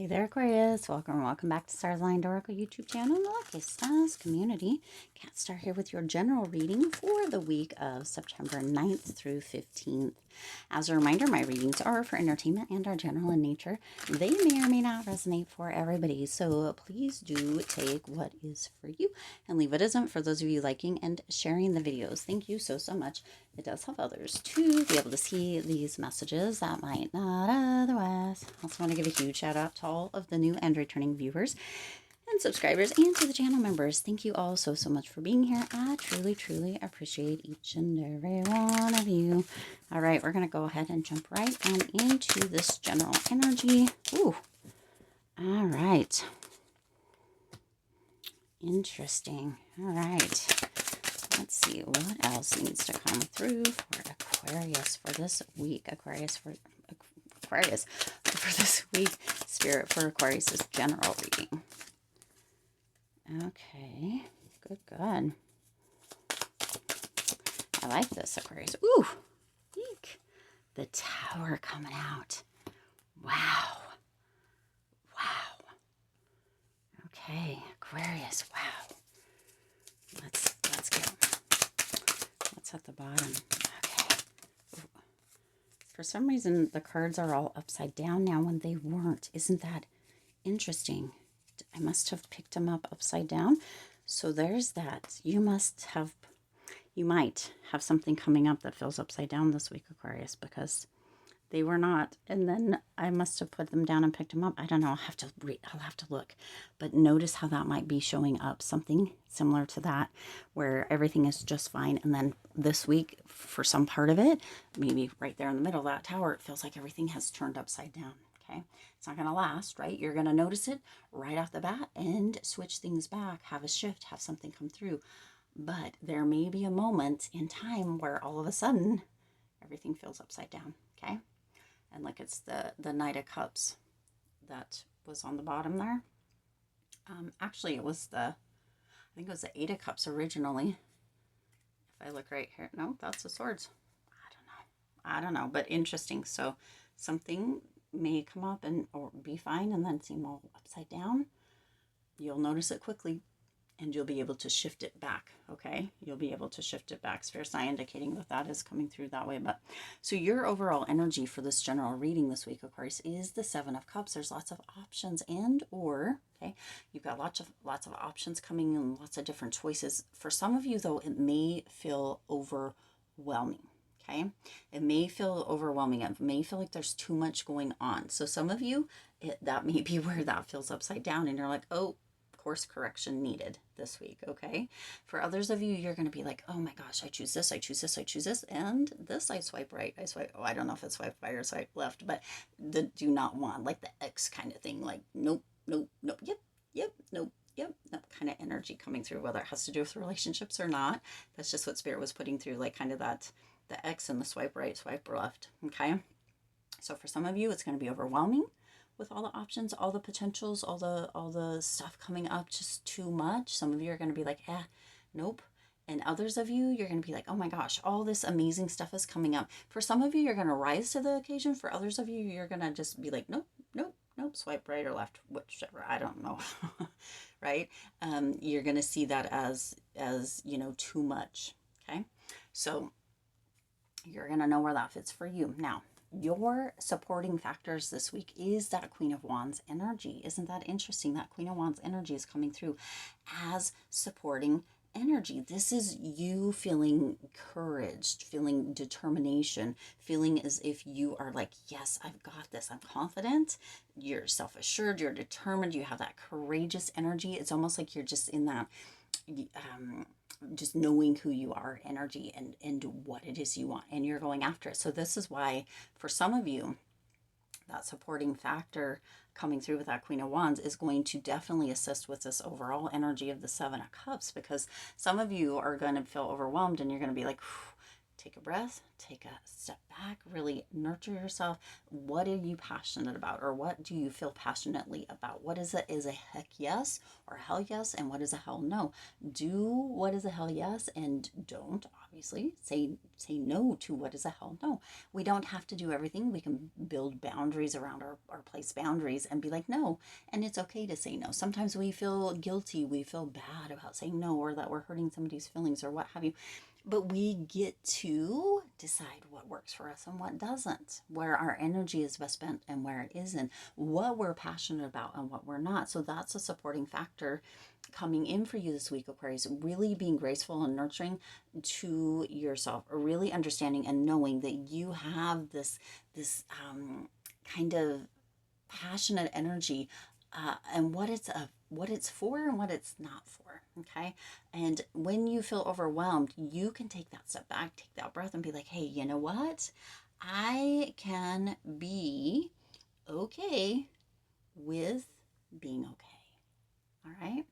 Hey there, Aquarius. Welcome back to Stars Aligned Oracle YouTube channel and the Lucky Stars community. Cat Star here with your general reading for the week of September 9th through 15th. As a reminder, my readings are for entertainment and are general in nature. They may or may not resonate for everybody, so please do take what is for you and leave what isn't for those of you liking and sharing the videos. Thank you so much. It does help others to be able to see these messages that might not otherwise. I also want to give a huge shout out to all of the new and returning viewers and subscribers and to the channel members. Thank you all so much for being here. I truly appreciate each and every one of you. All right, we're going to go ahead and jump right on into this general energy. Ooh. All right. Interesting. All right. Let's see what else needs to come through for Aquarius for this week. Aquarius for this week. Spirit for Aquarius is general reading. Okay, good. I like this, Aquarius. Ooh, eek. The Tower coming out. Wow. Okay, Aquarius. Wow. Let's go. What's at the bottom? Okay. Ooh. For some reason, the cards are all upside down now when they weren't. Isn't that interesting? I must have picked them up upside down. So there's that. You might have something coming up that feels upside down this week, Aquarius, because they were not. And then I must have put them down and picked them up. I don't know. I'll have to look. But notice how that might be showing up. Something similar to that where everything is just fine. And then this week, for some part of it, maybe right there in the middle of that tower, it feels like everything has turned upside down. Okay. It's not going to last, right? You're going to notice it right off the bat and switch things back, have a shift, have something come through. But there may be a moment in time where all of a sudden everything feels upside down. Okay. And like it's the Knight of Cups that was on the bottom there. Actually, I think it was the Eight of Cups originally. If I look right here, no, that's the Swords. I don't know, but interesting. So something may come up or be fine and then seem all upside down. You'll notice it quickly and you'll be able to shift it back. Okay. You'll be able to shift it back. Spirit's not indicating that is coming through that way. But so your overall energy for this general reading this week, Aquarius, is the Seven of Cups. There's lots of options okay. You've got lots of options coming and lots of different choices. For some of you though, it may feel overwhelming. Okay. It may feel overwhelming. It may feel like there's too much going on. So some of you, that may be where that feels upside down and you're like, oh, course correction needed this week. Okay. For others of you, you're going to be like, oh my gosh, I choose this, and this I swipe right. I don't know if it's swipe right or swipe left, but the do not want, like the X kind of thing, like nope, yep, nope, kind of energy coming through, whether it has to do with relationships or not. That's just what Spirit was putting through, like kind of that, the X and the swipe right, swipe left. Okay. So for some of you, it's going to be overwhelming with all the options, all the potentials, all the stuff coming up, just too much. Some of you are going to be like, nope. And others of you, you're going to be like, oh my gosh, all this amazing stuff is coming up. For some of you, you're going to rise to the occasion. For others of you, you're going to just be like, nope, swipe right or left, whichever, I don't know. Right? You're going to see that as, too much. Okay. So you're going to know where that fits for you. Now, your supporting factors this week is that Queen of Wands energy. Isn't that interesting? That Queen of Wands energy is coming through as supporting energy. This is you feeling encouraged, feeling determination, feeling as if you are like, yes, I've got this. I'm confident. You're self-assured. You're determined. You have that courageous energy. It's almost like you're just in that just knowing who you are energy and what it is you want, and you're going after it. So this is why for some of you, that supporting factor coming through with that Queen of Wands is going to definitely assist with this overall energy of the Seven of Cups, because some of you are going to feel overwhelmed and you're going to be like, take a breath, take a step back, really nurture yourself. What are you passionate about, or what do you feel passionately about? What is a heck yes or hell yes, and what is a hell no? Do what is a hell yes, and don't obviously say no to what is a hell no. We don't have to do everything. We can build boundaries around our place boundaries and be like no, and it's okay to say no. Sometimes we feel guilty, we feel bad about saying no, or that we're hurting somebody's feelings or what have you. But we get to decide what works for us and what doesn't, where our energy is best spent and where it isn't, what we're passionate about and what we're not. So that's a supporting factor coming in for you this week, Aquarius. Really being graceful and nurturing to yourself, really understanding and knowing that you have this kind of passionate energy, and what it's for and what it's not for. Okay. And when you feel overwhelmed, you can take that step back, take that breath, and be like, hey, you know what? I can be okay with being okay. All right.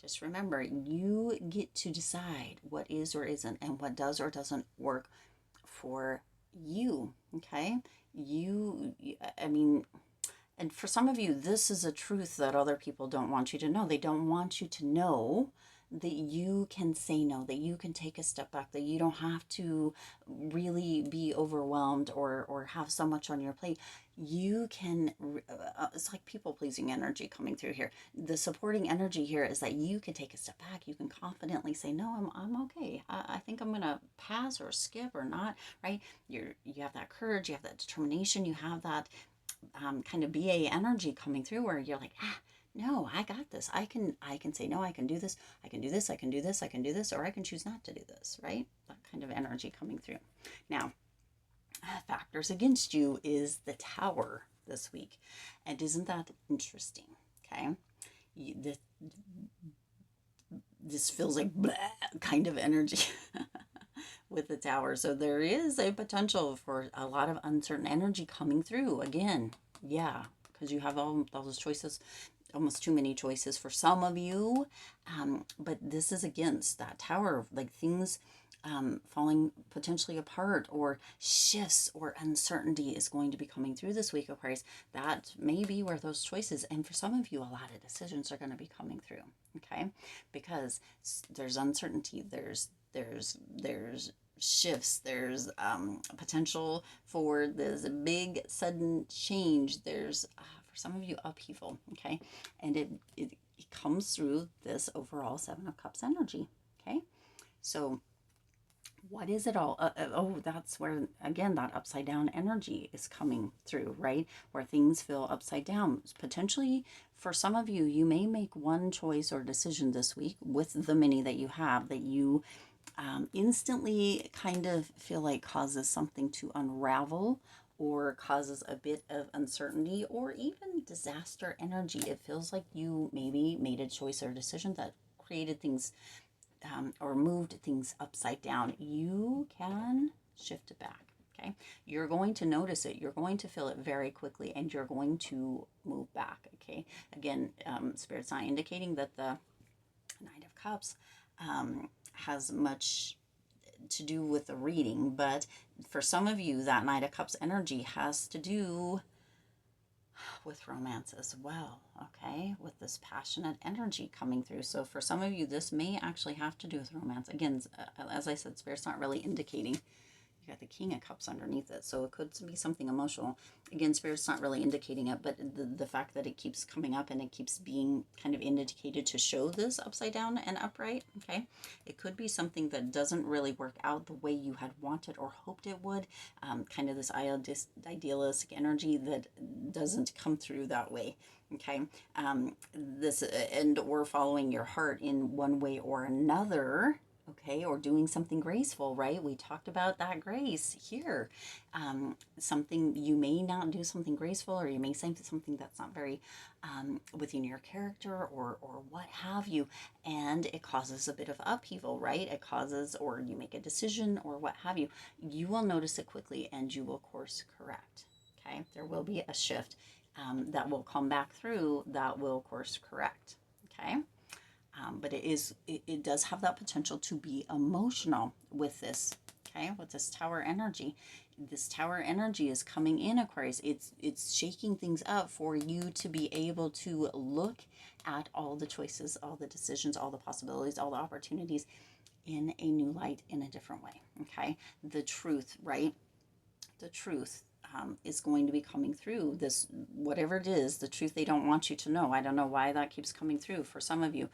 Just remember, you get to decide what is or isn't, and what does or doesn't work for you. Okay. I mean, and for some of you, this is a truth that other people don't want you to know. They don't want you to know that you can say no, that you can take a step back, that you don't have to really be overwhelmed or have so much on your plate. You can, it's like people pleasing energy coming through here. The supporting energy here is that you can take a step back. You can confidently say, no, I'm okay. I think I'm going to pass or skip or not, right? You have that courage, you have that determination, you have that kind of BA energy coming through where you're like, no, I got this. I can say no, I can do this, I can do this, I can do this, I can do this, or I can choose not to do this, right? That kind of energy coming through. Now, factors against you is the Tower this week. And isn't that interesting? Okay. This feels like blah kind of energy with the Tower. So there is a potential for a lot of uncertain energy coming through again. Yeah, because you have all those choices, almost too many choices for some of you. But this is against that Tower, like things falling potentially apart, or shifts or uncertainty is going to be coming through this week, Aquarius. That may be where those choices, and for some of you, a lot of decisions are going to be coming through. Okay, because there's uncertainty, there's shifts, there's potential for this big sudden change, there's for some of you upheaval. Okay, and it comes through this overall Seven of Cups energy. Okay, so what is it all? That's where, again, that upside down energy is coming through, right? Where things feel upside down. Potentially, for some of you, you may make one choice or decision this week with the many that you have that you instantly kind of feel like causes something to unravel, or causes a bit of uncertainty, or even disaster energy. It feels like you maybe made a choice or decision that created things, or moved things upside down. You can shift it back. Okay, you're going to notice it, you're going to feel it very quickly, and you're going to move back. Okay, again, Spirit's not indicating that the Knight of Cups has much to do with the reading, but for some of you, that Knight of Cups energy has to do with romance as well. Okay, with this passionate energy coming through. So for some of you, this may actually have to do with romance. Again, as I said, Spirit's not really indicating. You got the King of Cups underneath it, so it could be something emotional. Again, Spirit's not really indicating it, but the fact that it keeps coming up and it keeps being kind of indicated to show this upside down and upright. Okay, it could be something that doesn't really work out the way you had wanted or hoped it would. Kind of this idealistic energy that doesn't come through that way. Okay, this and or following your heart in one way or another. Okay, or doing something graceful, right? We talked about that grace here. Something, you may not do something graceful, or you may say something that's not very within your character, or what have you, and it causes a bit of upheaval, right? It causes, or you make a decision, or what have you. You will notice it quickly, and you will course correct. Okay, there will be a shift that will come back through, that will course correct. Okay. But it does have that potential to be emotional with this. Okay, with this Tower energy. This Tower energy is coming in, Aquarius. It's shaking things up for you to be able to look at all the choices, all the decisions, all the possibilities, all the opportunities in a new light, in a different way. Okay, the truth, right? The truth is going to be coming through. This, whatever it is, the truth they don't want you to know. I don't know why that keeps coming through for some of you,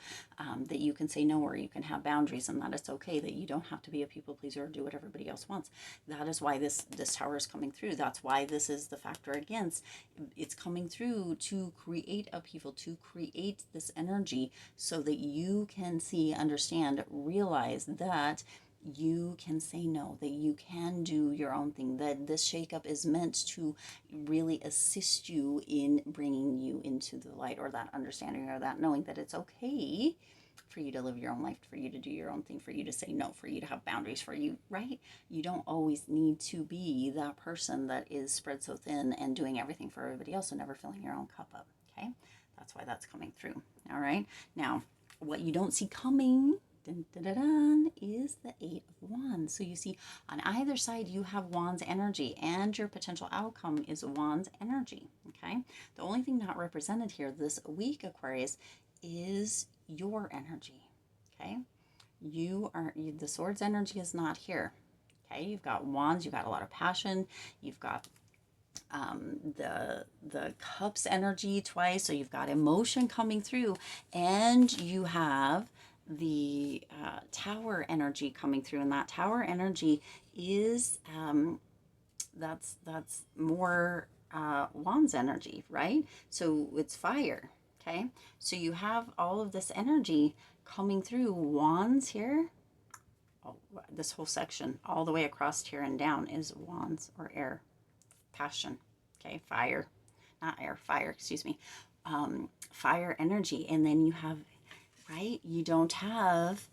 that you can say no, or you can have boundaries, and that it's okay, that you don't have to be a people pleaser or do what everybody else wants. That is why this Tower is coming through. That's why this is the factor against. It's coming through to create upheaval, to create this energy, so that you can see, understand, realize that you can say no, that you can do your own thing, that this shakeup is meant to really assist you in bringing you into the light, or that understanding, or that knowing that it's okay for you to live your own life, for you to do your own thing, for you to say no, for you to have boundaries, for you, right? You don't always need to be that person that is spread so thin and doing everything for everybody else and never filling your own cup up, okay? That's why that's coming through, all right? Now, what you don't see coming, dun, dun, dun, dun, is the Eight of Wands. So you see on either side you have Wands energy, and your potential outcome is Wands energy. Okay, the only thing not represented here this week, Aquarius, is your energy. Okay, the Swords energy is not here. Okay, you've got Wands, you've got a lot of passion, you've got the Cups energy twice, so you've got emotion coming through, and you have the Tower energy coming through, and that Tower energy is that's more Wands energy, right? So it's fire. Okay, so you have all of this energy coming through. Wands here, oh, this whole section all the way across here and down is Wands, or air, passion. Okay, fire, not air, fire, excuse me. Fire energy. And then you have, right, you don't have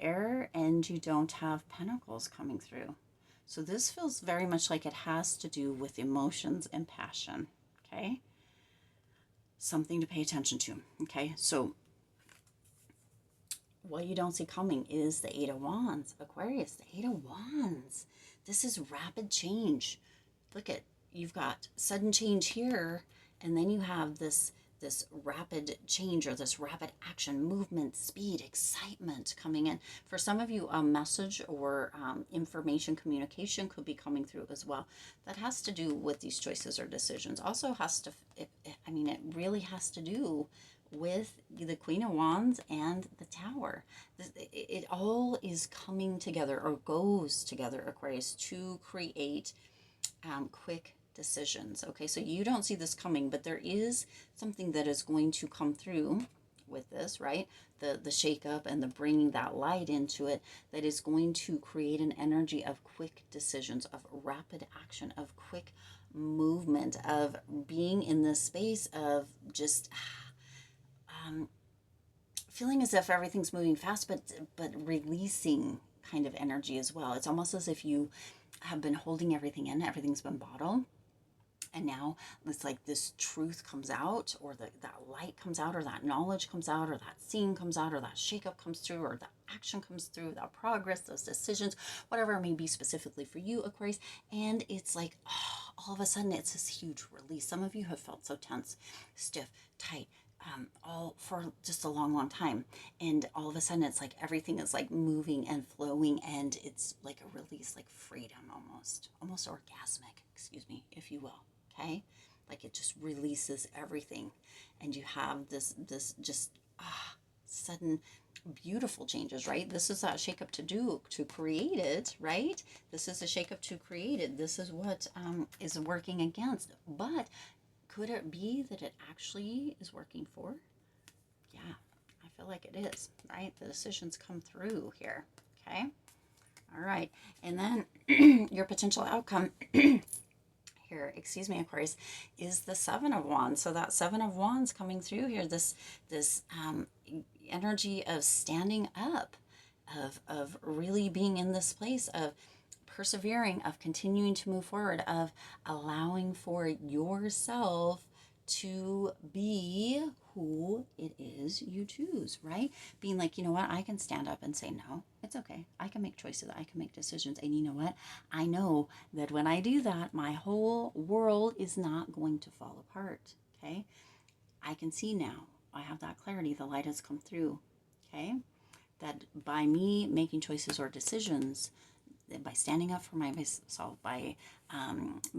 air, and you don't have pentacles coming through. So this feels very much like it has to do with emotions and passion. Okay, something to pay attention to. Okay, so what you don't see coming is the Eight of Wands, Aquarius. The Eight of Wands, this is rapid change. Look at, you've got sudden change here, and then you have this rapid change, or this rapid action, movement, speed, excitement coming in. For some of you, a message or information communication could be coming through as well. That has to do with these choices or decisions. Also has to, it really has to do with the Queen of Wands and the Tower. It all is coming together, or goes together, Aquarius, to create quick decisions. Okay, so you don't see this coming, but there is something that is going to come through with this, right? The shakeup and the bringing that light into it, that is going to create an energy of quick decisions, of rapid action, of quick movement, of being in this space of just feeling as if everything's moving fast, but releasing kind of energy as well. It's almost as if you have been holding everything in, everything's been bottled, and now it's like this truth comes out, or that light comes out, or that knowledge comes out, or that scene comes out, or that shakeup comes through, or that action comes through, that progress, those decisions, whatever it may be specifically for you, Aquarius. And it's like, oh, all of a sudden it's this huge release. Some of you have felt so tense, stiff, tight, all for just a long time, and all of a sudden it's like everything is like moving and flowing, and it's like a release, like freedom, almost orgasmic, excuse me, if you will. Okay, like it just releases everything, and you have this just sudden beautiful changes, right? This is that shakeup to create it, right? This is a shakeup to create it. This is what is working against, but could it be that it actually is working for? Yeah, I feel like it is, right? The decisions come through here, okay? All right, and then your potential outcome here, excuse me, Aquarius, is the Seven of Wands. So that Seven of Wands coming through here, this energy of standing up, of really being in this place of persevering, of continuing to move forward, of allowing for yourself to be who it is you choose, right? Being like, you know what, I can stand up and say, no, it's okay. I can make choices. I can make decisions. And you know what? I know that when I do that, my whole world is not going to fall apart. Okay. I can see now. I have that clarity. The light has come through. Okay. That by me making choices or decisions, by standing up for myself, by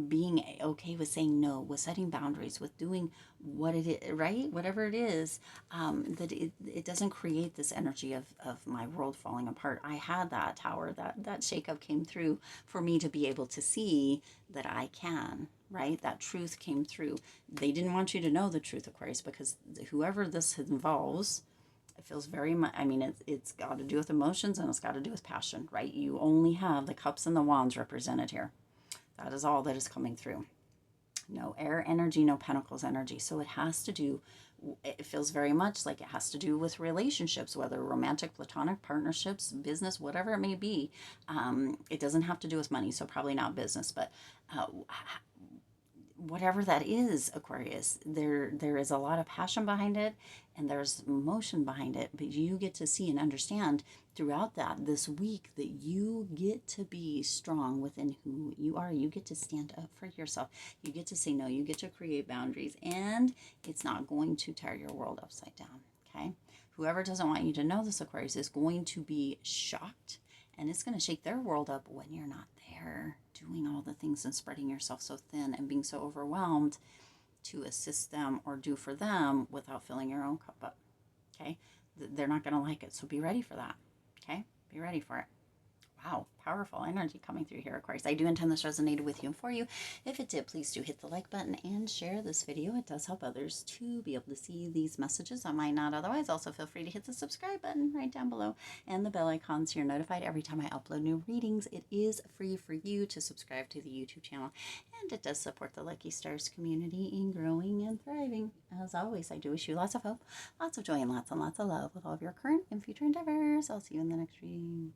being okay with saying no, with setting boundaries, with doing what it is, right? Whatever it is, that it doesn't create this energy of my world falling apart. I had that tower, that shakeup came through for me to be able to see that I can, right? That truth came through. They didn't want you to know the truth, Aquarius, because whoever this involves, it feels very much, I mean, it's got to do with emotions and it's got to do with passion, right? You only have the cups and the wands represented here. That is all that is coming through. No air energy, no pentacles energy. So it has to do, it feels very much like it has to do with relationships, whether romantic, platonic, partnerships, business, whatever it may be. It doesn't have to do with money, so probably not business, but whatever that is, Aquarius, there is a lot of passion behind it and there's emotion behind it, but you get to see and understand throughout that this week that you get to be strong within who you are. You get to stand up for yourself. You get to say no. You get to create boundaries, and it's not going to tear your world upside down. Okay. Whoever doesn't want you to know this, Aquarius, is going to be shocked, and it's going to shake their world up when you're not there doing all the things and spreading yourself so thin and being so overwhelmed to assist them or do for them without filling your own cup up. Okay. They're not going to like it. So be ready for that. Okay. Be ready for it. Wow, powerful energy coming through here, Aquarius. I do intend this resonated with you and for you. If it did, please do hit the like button and share this video. It does help others to be able to see these messages that might not otherwise. Also, feel free to hit the subscribe button right down below and the bell icon so you're notified every time I upload new readings. It is free for you to subscribe to the YouTube channel, and it does support the Lucky Stars community in growing and thriving. As always, I do wish you lots of hope, lots of joy, and lots of love with all of your current and future endeavors. I'll see you in the next reading.